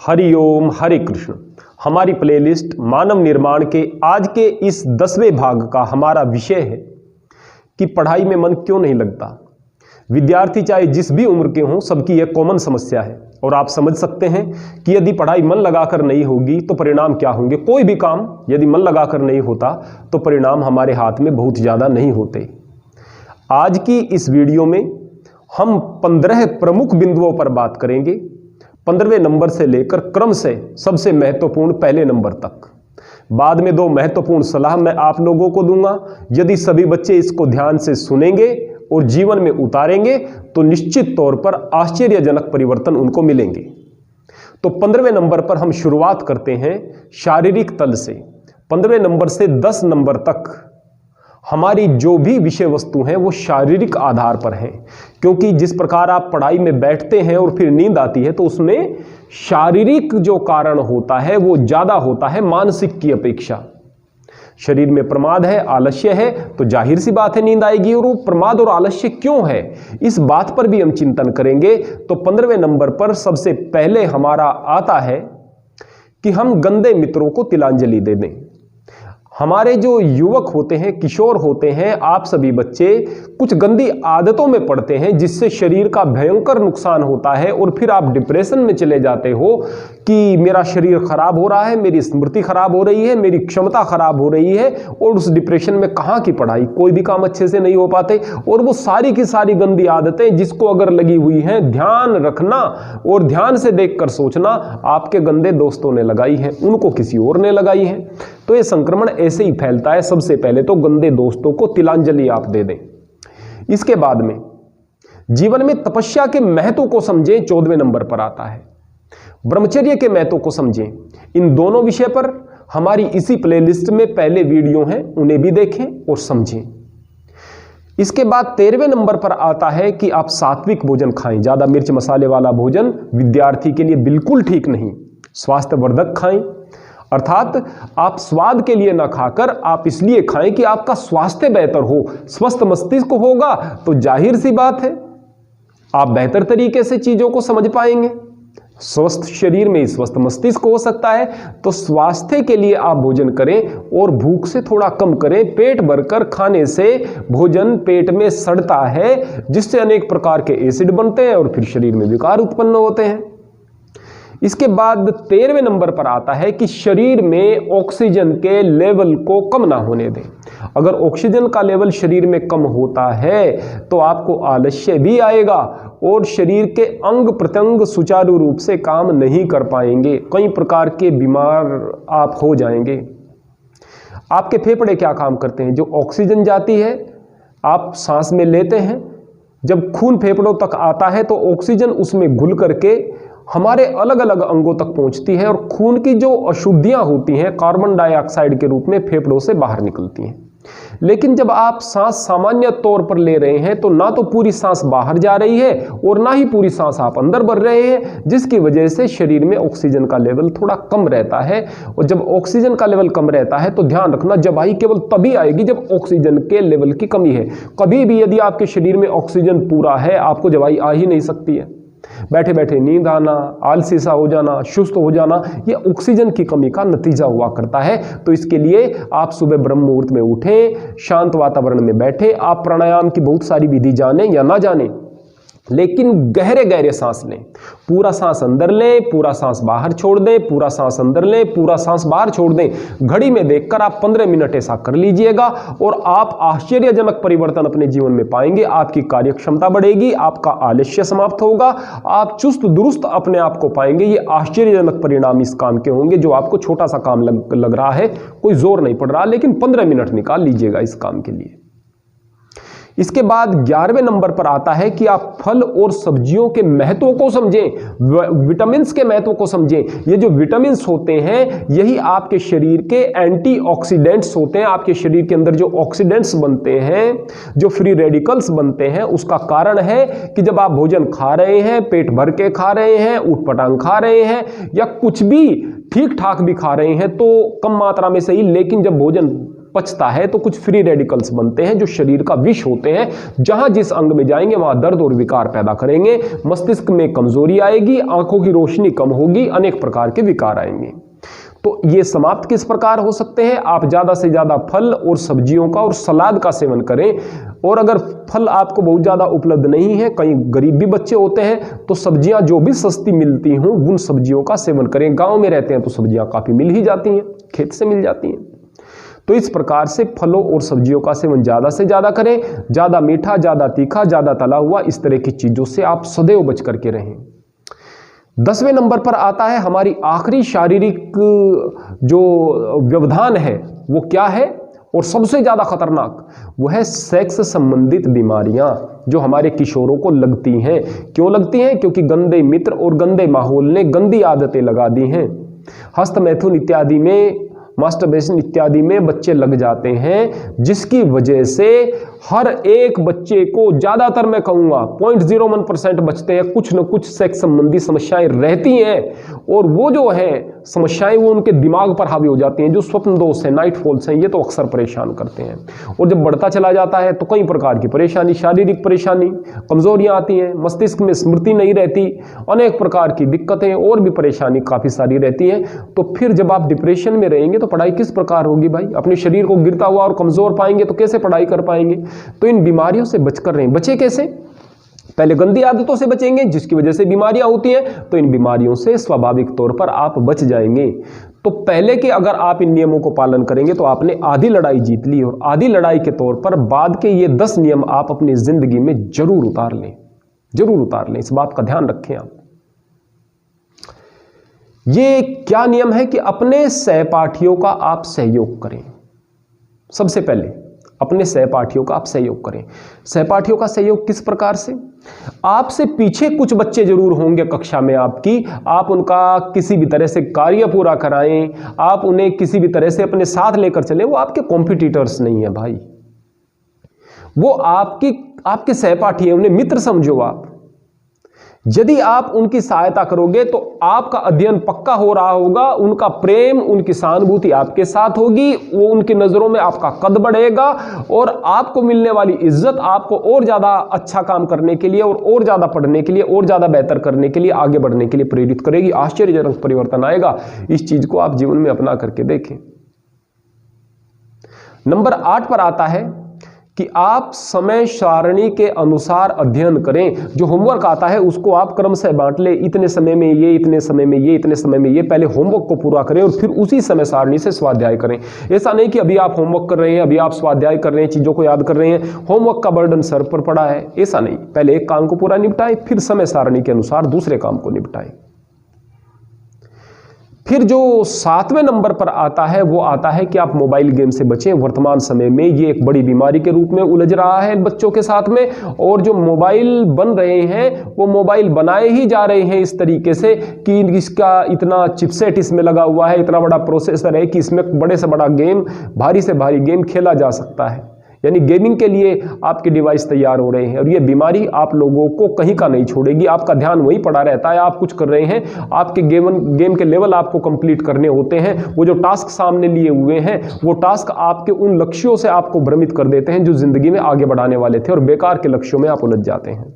हरि ओम हरे कृष्ण। हमारी प्लेलिस्ट मानव निर्माण के आज के इस 10वें भाग का हमारा विषय है कि पढ़ाई में मन क्यों नहीं लगता। विद्यार्थी चाहे जिस भी उम्र के हों, सबकी यह कॉमन समस्या है और आप समझ सकते हैं कि यदि पढ़ाई मन लगाकर नहीं होगी तो परिणाम क्या होंगे। कोई भी काम यदि मन लगाकर नहीं होता तो परिणाम हमारे हाथ में बहुत ज़्यादा नहीं होते। आज की इस वीडियो में हम 15 प्रमुख बिंदुओं पर बात करेंगे, 15वें नंबर से लेकर क्रम से सबसे महत्वपूर्ण पहले नंबर तक। बाद में 2 महत्वपूर्ण सलाह मैं आप लोगों को दूंगा। यदि सभी बच्चे इसको ध्यान से सुनेंगे और जीवन में उतारेंगे तो निश्चित तौर पर आश्चर्यजनक परिवर्तन उनको मिलेंगे। तो 15वें नंबर पर हम शुरुआत करते हैं शारीरिक तल से। 15वें नंबर से 10 नंबर तक हमारी जो भी विषय वस्तु हैं वो शारीरिक आधार पर हैं, क्योंकि जिस प्रकार आप पढ़ाई में बैठते हैं और फिर नींद आती है तो उसमें शारीरिक जो कारण होता है वो ज़्यादा होता है मानसिक की अपेक्षा। शरीर में प्रमाद है, आलस्य है, तो जाहिर सी बात है नींद आएगी। और वो प्रमाद और आलस्य क्यों है, इस बात पर भी हम चिंतन करेंगे। तो 15वें नंबर पर सबसे पहले हमारा आता है कि हम गंदे मित्रों को तिलांजलि दे दें। हमारे जो युवक होते हैं, किशोर होते हैं, आप सभी बच्चे कुछ गंदी आदतों में पड़ते हैं जिससे शरीर का भयंकर नुकसान होता है और फिर आप डिप्रेशन में चले जाते हो कि मेरा शरीर खराब हो रहा है, मेरी स्मृति खराब हो रही है, मेरी क्षमता खराब हो रही है। और उस डिप्रेशन में कहाँ की पढ़ाई, कोई भी काम अच्छे से नहीं हो पाते। और वो सारी की सारी गंदी आदतें जिसको अगर लगी हुई हैं, ध्यान रखना और ध्यान से देखकर सोचना, आपके गंदे दोस्तों ने लगाई है, उनको किसी और ने लगाई है। तो ये संक्रमण ऐसे ही फैलता है। सबसे पहले तो गंदे दोस्तों को तिलांजलि आप दे दें। इसके बाद में जीवन में तपस्या के महत्व को समझें, 14वें नंबर पर आता है। ब्रह्मचर्य के महत्व को समझें। इन दोनों विषय पर हमारी इसी प्लेलिस्ट में पहले वीडियो हैं, उन्हें भी देखें और समझें। इसके बाद 13वें नंबर पर आता है कि आप सात्विक भोजन खाएं। ज्यादा मिर्च मसाले वाला भोजन विद्यार्थी के लिए बिल्कुल ठीक नहीं। स्वास्थ्यवर्धक खाएं, अर्थात आप स्वाद के लिए ना खाकर आप इसलिए खाएं कि आपका स्वास्थ्य बेहतर हो। स्वस्थ मस्तिष्क होगा तो जाहिर सी बात है आप बेहतर तरीके से चीजों को समझ पाएंगे। स्वस्थ शरीर में ही स्वस्थ मस्तिष्क हो सकता है। तो स्वास्थ्य के लिए आप भोजन करें और भूख से थोड़ा कम करें। पेट भरकर खाने से भोजन पेट में सड़ता है, जिससे अनेक प्रकार के एसिड बनते हैं और फिर शरीर में विकार उत्पन्न होते हैं। इसके बाद 13वें नंबर पर आता है कि शरीर में ऑक्सीजन के लेवल को कम ना होने दें। अगर ऑक्सीजन का लेवल शरीर में कम होता है तो आपको आलस्य भी आएगा और शरीर के अंग प्रत्यंग सुचारू रूप से काम नहीं कर पाएंगे। कई प्रकार के बीमार आप हो जाएंगे। आपके फेफड़े क्या काम करते हैं? जो ऑक्सीजन जाती है आप सांस में लेते हैं, जब खून फेफड़ों तक आता है तो ऑक्सीजन उसमें घुल करके हमारे अलग अलग अंगों तक पहुंचती है और खून की जो अशुद्धियां होती हैं कार्बन डाइऑक्साइड के रूप में फेफड़ों से बाहर निकलती हैं। लेकिन जब आप सांस सामान्य तौर पर ले रहे हैं तो ना तो पूरी सांस बाहर जा रही है और ना ही पूरी सांस आप अंदर भर रहे हैं, जिसकी वजह से शरीर में ऑक्सीजन का लेवल थोड़ा कम रहता है। और जब ऑक्सीजन का लेवल कम रहता है तो ध्यान रखना, जवाई केवल तभी आएगी जब ऑक्सीजन के लेवल की कमी है। कभी भी यदि आपके शरीर में ऑक्सीजन पूरा है, आपको जवाई आ ही नहीं सकती है। बैठे बैठे नींद आना, आलसी सा हो जाना, सुस्त हो जाना, ये ऑक्सीजन की कमी का नतीजा हुआ करता है। तो इसके लिए आप सुबह ब्रह्म मुहूर्त में उठें, शांत वातावरण में बैठें। आप प्राणायाम की बहुत सारी विधि जानें या ना जानें, लेकिन गहरे गहरे सांस लें। पूरा सांस अंदर लें, पूरा सांस बाहर छोड़ दें, पूरा सांस अंदर लें, पूरा सांस बाहर छोड़ दें। घड़ी में देखकर आप 15 मिनट ऐसा कर लीजिएगा और आप आश्चर्यजनक परिवर्तन अपने जीवन में पाएंगे। आपकी कार्य क्षमता बढ़ेगी, आपका आलस्य समाप्त होगा, आप चुस्त दुरुस्त अपने आप को पाएंगे। ये आश्चर्यजनक परिणाम इस काम के होंगे। जो आपको छोटा सा काम लग रहा है, कोई जोर नहीं पड़ रहा, लेकिन 15 मिनट निकाल लीजिएगा इस काम के लिए। इसके बाद 11वें नंबर पर आता है कि आप फल और सब्जियों के महत्व को समझें, विटामिन्स के महत्व को समझें। ये जो विटामिन्स होते हैं यही आपके शरीर के एंटीऑक्सीडेंट्स होते हैं। आपके शरीर के अंदर जो ऑक्सीडेंट्स बनते हैं, जो फ्री रेडिकल्स बनते हैं, उसका कारण है कि जब आप भोजन खा रहे हैं, पेट भर के खा रहे हैं, ऊटपटांग खा रहे हैं या कुछ भी ठीक ठाक भी खा रहे हैं तो कम मात्रा में सही, लेकिन जब भोजन पचता है तो कुछ फ्री रेडिकल्स बनते हैं जो शरीर का विष होते हैं, जहां जिस अंग में जाएंगे वहां दर्द और विकार पैदा करेंगे, मस्तिष्क में कमजोरी आएगी, आंखों की रोशनी कम होगी, अनेक प्रकार के विकार आएंगे। तो ये समाप्त किस प्रकार हो सकते हैं? आप ज्यादा से ज्यादा फल और सब्जियों का और सलाद का सेवन करें, और अगर फल आपको बहुत ज्यादा उपलब्ध नहीं है, कई गरीब भी बच्चे होते हैं, तो सब्जियां जो भी सस्ती मिलती हों उन सब्जियों का सेवन करें। गांव में रहते हैं तो सब्जियां काफी मिल ही जाती हैं, खेत से मिल जाती हैं। तो इस प्रकार से फलों और सब्जियों का सेवन ज्यादा से ज्यादा करें। ज्यादा मीठा, ज्यादा तीखा, ज्यादा तला हुआ, इस तरह की चीजों से आप सदैव बच करके रहें। 10वें नंबर पर आता है हमारी आखिरी शारीरिक जो व्यवधान है वो क्या है, और सबसे ज्यादा खतरनाक वो है सेक्स संबंधित बीमारियां जो हमारे किशोरों को लगती हैं। क्यों लगती हैं? क्योंकि गंदे मित्र और गंदे माहौल ने गंदी आदतें लगा दी हैं। हस्तमैथुन इत्यादि में, मास्टरबेशन इत्यादि में बच्चे लग जाते हैं, जिसकी वजह से हर एक बच्चे को, ज्यादातर मैं कहूंगा 0.01% बचते हैं, कुछ न कुछ सेक्स संबंधी समस्याएं रहती हैं, और वो जो है समस्याएं वो उनके दिमाग पर हावी हो जाती हैं। जो स्वप्न दोष है, नाइट फॉल्स हैं, ये तो अक्सर परेशान करते हैं। और जब बढ़ता चला जाता है तो कई प्रकार की परेशानी, शारीरिक परेशानी, कमजोरियां आती हैं, मस्तिष्क में स्मृति नहीं रहती, अनेक प्रकार की दिक्कतें और भी परेशानी काफी सारी रहती हैं। तो फिर जब आप डिप्रेशन में रहेंगे तो पढ़ाई किस प्रकार होगी भाई? अपने शरीर को गिरता हुआ और कमजोर पाएंगे तो कैसे पढ़ाई कर पाएंगे? तो इन बीमारियों से बचकर रहें। बचे कैसे? पहले गंदी आदतों से बचेंगे जिसकी वजह से बीमारियां होती हैं, तो इन बीमारियों से स्वाभाविक तौर पर आप बच जाएंगे। तो पहले के अगर आप इन नियमों को पालन करेंगे तो आपने आधी लड़ाई जीत ली, और आधी लड़ाई के तौर पर बाद के ये 10 नियम आप अपनी जिंदगी में जरूर उतार लें, जरूर उतार लें। इस बात का ध्यान रखें आप। ये क्या नियम है कि अपने सहपाठियों का आप सहयोग करें। सबसे पहले अपने सहपाठियों का आप सहयोग करें। सहपाठियों का सहयोग किस प्रकार से? आपसे पीछे कुछ बच्चे जरूर होंगे कक्षा में आपकी, आप उनका किसी भी तरह से कार्य पूरा कराएं, आप उन्हें किसी भी तरह से अपने साथ लेकर चलें। वो आपके कॉम्पिटिटर्स नहीं है भाई, वो आपके सहपाठी है, उन्हें मित्र समझो आप। यदि आप उनकी सहायता करोगे तो आपका अध्ययन पक्का हो रहा होगा, उनका प्रेम, उनकी सहानुभूति आपके साथ होगी, वो उनकी नजरों में आपका कद बढ़ेगा, और आपको मिलने वाली इज्जत आपको और ज्यादा अच्छा काम करने के लिए और ज्यादा पढ़ने के लिए और ज्यादा बेहतर करने के लिए, आगे बढ़ने के लिए प्रेरित करेगी। आश्चर्यजनक परिवर्तन आएगा। इस चीज को आप जीवन में अपना करके देखें। नंबर 8 पर आता है कि आप समय सारणी के अनुसार अध्ययन करें। जो होमवर्क आता है उसको आप क्रम से बांट ले, इतने समय में ये, इतने समय में ये, इतने समय में ये। पहले होमवर्क को पूरा करें और फिर उसी समय सारणी से स्वाध्याय करें। ऐसा नहीं कि अभी आप होमवर्क कर रहे हैं, अभी आप स्वाध्याय कर रहे हैं, चीजों को याद कर रहे हैं, होमवर्क का बर्डन सर पर पड़ा है, ऐसा नहीं। पहले एक काम को पूरा निपटाएं, फिर समय सारणी के अनुसार दूसरे काम को निपटाएं। फिर जो 7वें नंबर पर आता है वो आता है कि आप मोबाइल गेम से बचें। वर्तमान समय में ये एक बड़ी बीमारी के रूप में उलझ रहा है बच्चों के साथ में, और जो मोबाइल बन रहे हैं वो मोबाइल बनाए ही जा रहे हैं इस तरीके से कि इसका इतना चिपसेट इसमें लगा हुआ है, इतना बड़ा प्रोसेसर है कि इसमें बड़े से बड़ा गेम, भारी से भारी गेम खेला जा सकता है। यानी गेमिंग के लिए आपके डिवाइस तैयार हो रहे हैं, और ये बीमारी आप लोगों को कहीं का नहीं छोड़ेगी। आपका ध्यान वहीं पड़ा रहता है, आप कुछ कर रहे हैं, आपके गेम के लेवल आपको कंप्लीट करने होते हैं। वो जो टास्क सामने लिए हुए हैं वो टास्क आपके उन लक्ष्यों से आपको भ्रमित कर देते हैं जो जिंदगी में आगे बढ़ाने वाले थे, और बेकार के लक्ष्यों में आप उलझ जाते हैं।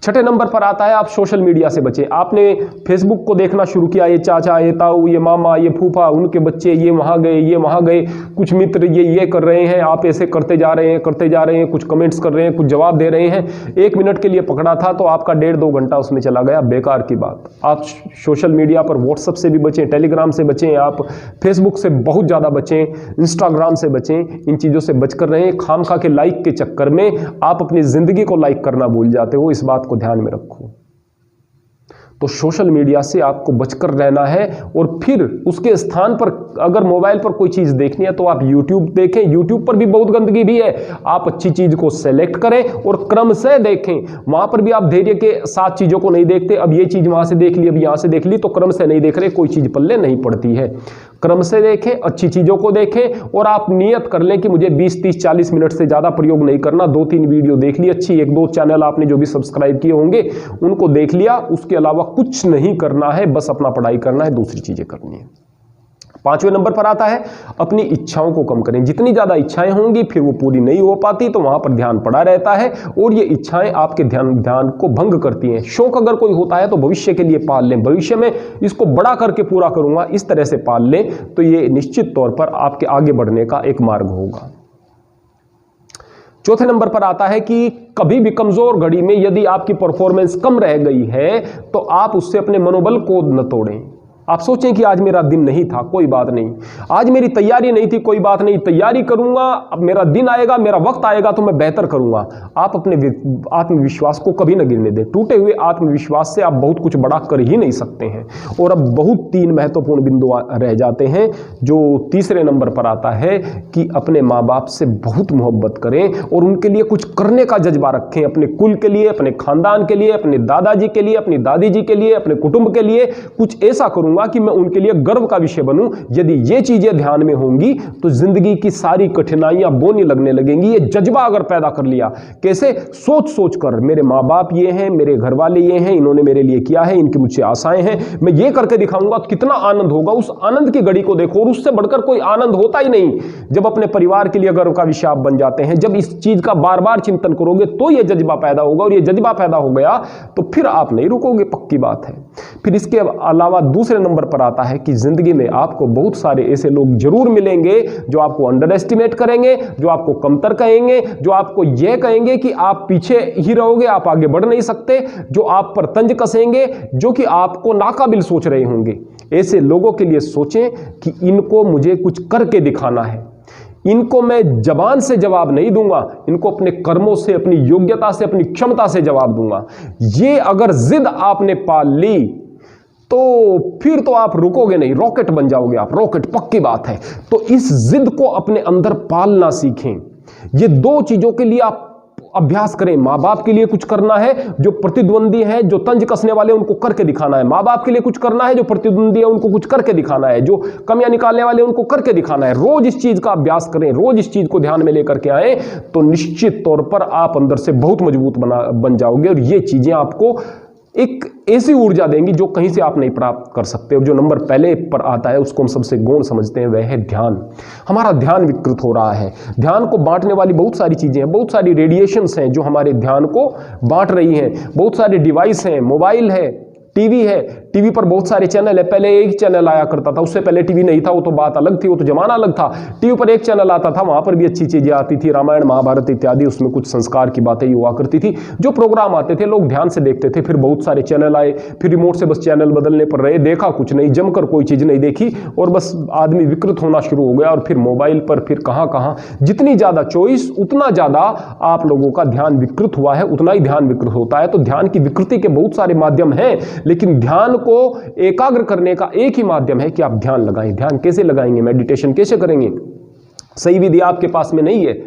6ठे नंबर पर आता है आप सोशल मीडिया से बचें। आपने फेसबुक को देखना शुरू किया, ये चाचा, ये ताऊ, ये मामा, ये फूफा, उनके बच्चे ये वहाँ गए, ये वहाँ गए, कुछ मित्र ये कर रहे हैं, आप ऐसे करते जा रहे हैं, कुछ कमेंट्स कर रहे हैं, कुछ जवाब दे रहे हैं। 1 मिनट के लिए पकड़ा था तो आपका 1.5-2 घंटा उसमें चला गया, बेकार की बात। आप सोशल मीडिया पर व्हाट्सएप से भी बचें, टेलीग्राम से बचें, आप फेसबुक से बहुत ज़्यादा बचें, इंस्टाग्राम से बचें। इन चीज़ों से बचकर रहें। खामखा के लाइक के चक्कर में आप अपनी ज़िंदगी को लाइक करना भूल जाते हो, इस बात को ध्यान में रखो। तो सोशल मीडिया से आपको बचकर रहना है, और फिर उसके स्थान पर अगर मोबाइल पर कोई चीज़ देखनी है तो आप YouTube देखें। YouTube पर भी बहुत गंदगी भी है, आप अच्छी चीज़ को सेलेक्ट करें और क्रम से देखें। वहाँ पर भी आप धैर्य के साथ चीज़ों को नहीं देखते, अब ये चीज़ वहाँ से देख ली, अब यहाँ से देख ली, तो क्रम से नहीं देख रहे, कोई चीज़ पल्ले नहीं पड़ती है। क्रम से देखें, अच्छी चीज़ों को देखें, और आप नियत कर लें कि मुझे 20, 30, 40 मिनट से ज़्यादा प्रयोग नहीं करना। 2-3 वीडियो देख ली अच्छी, 1-2 चैनल आपने जो भी सब्सक्राइब किए होंगे उनको देख लिया, उसके अलावा कुछ नहीं करना है, बस अपना पढ़ाई करना है, दूसरी चीज़ें करनी है। 5वें नंबर पर आता है अपनी इच्छाओं को कम करें। जितनी ज़्यादा इच्छाएं होंगी फिर वो पूरी नहीं हो पाती, तो वहाँ पर ध्यान पड़ा रहता है और ये इच्छाएं आपके ध्यान को भंग करती हैं। शौक अगर कोई होता है तो भविष्य के लिए पाल लें, भविष्य में इसको बड़ा करके पूरा करूँगा, इस तरह से पाल लें तो ये निश्चित तौर पर आपके आगे बढ़ने का एक मार्ग होगा। चौथे नंबर पर आता है कि कभी भी कमजोर घड़ी में यदि आपकी परफॉर्मेंस कम रह गई है तो आप उससे अपने मनोबल को न तोड़ें। आप सोचें कि आज मेरा दिन नहीं था, कोई बात नहीं, आज मेरी तैयारी नहीं थी, कोई बात नहीं, तैयारी करूंगा, अब मेरा दिन आएगा, मेरा वक्त आएगा तो मैं बेहतर करूंगा। आप अपने आत्मविश्वास को कभी न गिरने दें। टूटे हुए आत्मविश्वास से आप बहुत कुछ बड़ा कर ही नहीं सकते हैं। और अब बहुत 3 महत्वपूर्ण बिंदु रह जाते हैं। जो तीसरे नंबर पर आता है कि अपने माँ बाप से बहुत मोहब्बत करें और उनके लिए कुछ करने का जज्बा रखें, अपने कुल के लिए, अपने खानदान के लिए, अपने दादाजी के लिए, अपनी दादी जी के लिए, अपने कुटुंब के लिए कुछ ऐसा करूंगा कि मैं उनके लिए गर्व का विषय बनूं। यदि ये चीजें ध्यान में होंगी तो जिंदगी की सारी कठिनाइयां बोनी लगने लगेंगी। ये जज्बा अगर पैदा कर लिया, कैसे? सोच सोच कर, मेरे माँ बाप ये हैं, मेरे घर वाले ये हैं, इन्होंने मेरे लिए किया है, इनकी मुझसे आशाएं हैं, मैं ये करके दिखाऊंगा, कितना आनंद होगा। उस आनंद की घड़ी को देखो, और उससे बढ़कर कोई आनंद होता ही नहीं। जब अपने परिवार के लिए गर्व का विषय आप बन जाते हैं, जब इस चीज का बार बार चिंतन करोगे तो ये जज्बा पैदा होगा, और ये जज्बा पैदा हो गया तो फिर आप नहीं रुकोगे, पक्की बात है। फिर इसके अलावा दूसरे नंबर पर आता है कि जिंदगी में आपको बहुत सारे ऐसे लोग जरूर मिलेंगे जो आपको अंडर एस्टिमेट करेंगे, जो आपको कमतर कहेंगे, जो आपको यह कहेंगे कि आप पीछे ही रहोगे, आप आगे बढ़ नहीं सकते, जो आप पर तंज कसेंगे, जो कि आपको नाकाबिल सोच रहे होंगे। ऐसे लोगों के लिए सोचें कि इनको मुझे कुछ करके दिखाना है, इनको मैं जबान से जवाब नहीं दूंगा, इनको अपने कर्मों से, अपनी योग्यता से, अपनी क्षमता से जवाब दूंगा। ये अगर जिद आपने पाल ली तो फिर तो आप रुकोगे नहीं, रॉकेट बन जाओगे आप, रॉकेट, पक्की बात है। तो इस जिद को अपने अंदर पालना सीखें। ये 2 चीजों के लिए आप अभ्यास करें। माँ बाप के लिए कुछ करना है, जो प्रतिद्वंदी है, जो तंज कसने वाले, उनको करके दिखाना है। माँ बाप के लिए कुछ करना है, जो प्रतिद्वंदी है, उनको कुछ करके दिखाना है। जो कमियां निकालने वाले, उनको करके दिखाना है। रोज इस चीज का अभ्यास करें, रोज इस चीज को ध्यान में लेकर के आए तो निश्चित तौर पर आप अंदर से बहुत मजबूत बन जाओगे। और ये चीजें आपको एक ऐसी ऊर्जा देंगी जो कहीं से आप नहीं प्राप्त कर सकते। और जो नंबर पहले पर आता है उसको हम सबसे गौण समझते हैं, वह है ध्यान। हमारा ध्यान विकृत हो रहा है। ध्यान को बांटने वाली बहुत सारी चीजें हैं, बहुत सारी रेडिएशंस हैं जो हमारे ध्यान को बांट रही हैं। बहुत सारे डिवाइस हैं, मोबाइल है, टीवी है, टीवी पर बहुत सारे चैनल है। पहले एक चैनल आया करता था, उससे पहले टीवी नहीं था, वो तो बात अलग थी, वो तो जमाना अलग था। टीवी पर एक चैनल आता था, वहां पर भी अच्छी चीजें आती थी, रामायण महाभारत इत्यादि, उसमें कुछ संस्कार की बातें हुआ करती थी। जो प्रोग्राम आते थे लोग ध्यान से देखते थे। फिर बहुत सारे चैनल आए, फिर रिमोट से बस चैनल बदलने पर रहे, देखा कुछ नहीं, जमकर कोई चीज नहीं देखी, और बस आदमी विकृत होना शुरू हो गया। और फिर मोबाइल पर फिर कहां कहां, जितनी ज्यादा चॉइस उतना ज्यादा आप लोगों का ध्यान विकृत हुआ है, उतना ही ध्यान विकृत होता है। तो ध्यान की विकृति के बहुत सारे माध्यम हैं, लेकिन ध्यान को एकाग्र करने का एक ही माध्यम है कि आप ध्यान लगाएं। ध्यान कैसे लगाएंगे, मेडिटेशन कैसे करेंगे? सही विधि आपके पास में नहीं है।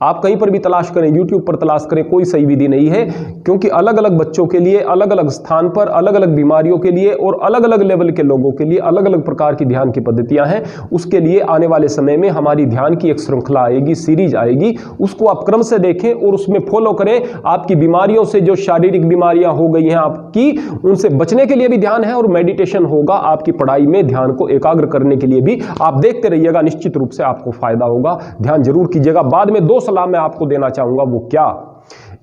आप कहीं पर भी तलाश करें, YouTube पर तलाश करें, कोई सही विधि नहीं है। क्योंकि अलग अलग बच्चों के लिए, अलग अलग स्थान पर, अलग अलग बीमारियों के लिए और अलग अलग लेवल के लोगों के लिए अलग अलग प्रकार की ध्यान की पद्धतियां हैं। उसके लिए आने वाले समय में हमारी ध्यान की एक श्रृंखला आएगी, सीरीज आएगी, उसको आप क्रम से देखें और उसमें फॉलो करें। आपकी बीमारियों से, जो शारीरिक बीमारियां हो गई हैं आपकी, उनसे बचने के लिए भी ध्यान है, और मेडिटेशन होगा आपकी पढ़ाई में ध्यान को एकाग्र करने के लिए भी। आप देखते रहिएगा, निश्चित रूप से आपको फायदा होगा। ध्यान जरूर कीजिएगा। बाद में 2 सलाह मैं आपको देना चाहूंगा, वो क्या?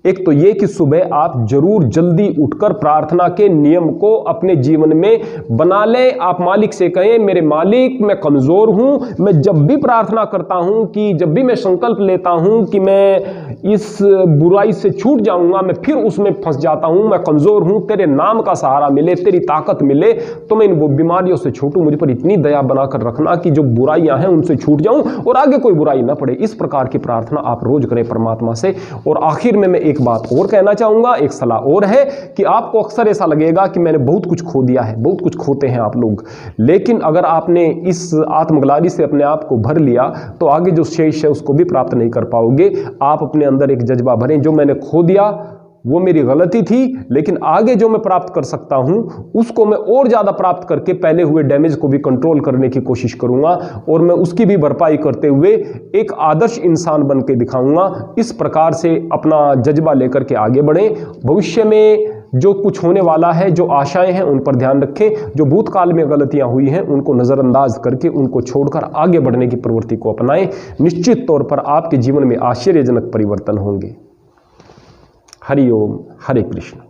एक तो ये कि सुबह आप जरूर जल्दी उठकर प्रार्थना के नियम को अपने जीवन में बना लें। आप मालिक से कहें, मेरे मालिक, मैं कमजोर हूं, मैं जब भी प्रार्थना करता हूं, कि जब भी मैं संकल्प लेता हूं कि मैं इस बुराई से छूट जाऊंगा, मैं फिर उसमें फंस जाता हूं, मैं कमजोर हूं, तेरे नाम का सहारा मिले, तेरी ताकत मिले तो मैं इन बीमारियों से छूटूं। मुझ पर इतनी दया बनाकर रखना कि जो बुराइयां हैं उनसे छूट जाऊं और आगे कोई बुराई ना पड़े। इस प्रकार की प्रार्थना आप रोज करें परमात्मा से। और आखिर में मैं एक बात और कहना चाहूंगा, एक सलाह और है कि आपको अक्सर ऐसा लगेगा कि मैंने बहुत कुछ खो दिया है, बहुत कुछ खोते हैं आप लोग, लेकिन अगर आपने इस आत्मग्लानि से अपने आप को भर लिया तो आगे जो शेष है उसको भी प्राप्त नहीं कर पाओगे। आप अपने अंदर एक जज्बा भरें, जो मैंने खो दिया वो मेरी गलती थी, लेकिन आगे जो मैं प्राप्त कर सकता हूं उसको मैं और ज्यादा प्राप्त करके पहले हुए डैमेज को भी कंट्रोल करने की कोशिश करूंगा, और मैं उसकी भी भरपाई करते हुए एक आदर्श इंसान बन के दिखाऊंगा। इस प्रकार से अपना जज्बा लेकर के आगे बढ़ें। भविष्य में जो कुछ होने वाला है, जो आशाएं हैं, उन पर ध्यान रखें। जो भूतकाल में गलतियां हुई हैं उनको नज़रअंदाज करके उनको छोड़कर आगे बढ़ने की प्रवृत्ति को अपनाएं। निश्चित तौर पर आपके जीवन में आश्चर्यजनक परिवर्तन होंगे। हरि ओम, हरे कृष्ण।